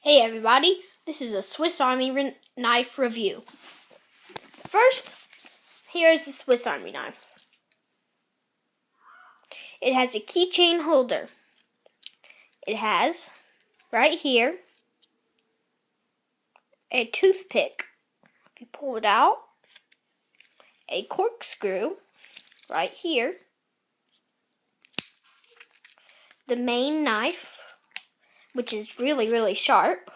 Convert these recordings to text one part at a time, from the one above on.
Hey everybody, this is a Swiss Army knife review. First, here's the Swiss Army knife. It has a keychain holder. It has, right here, a toothpick. If you pull it out, a corkscrew, right here, the main knife, which is really sharp,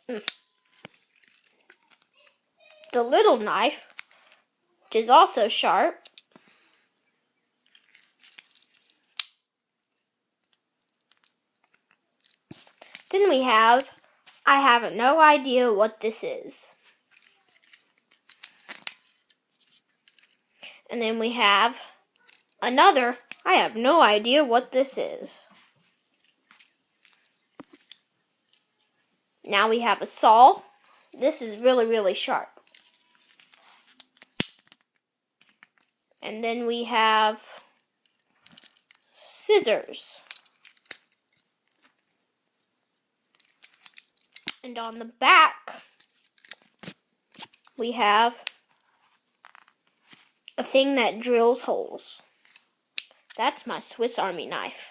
the little knife, which is also sharp, then we have, I have no idea what this is. And then we have another, I have no idea what this is. Now we have a saw. This is really sharp. And then we have scissors. And on the back, we have a thing that drills holes. That's my Swiss Army knife.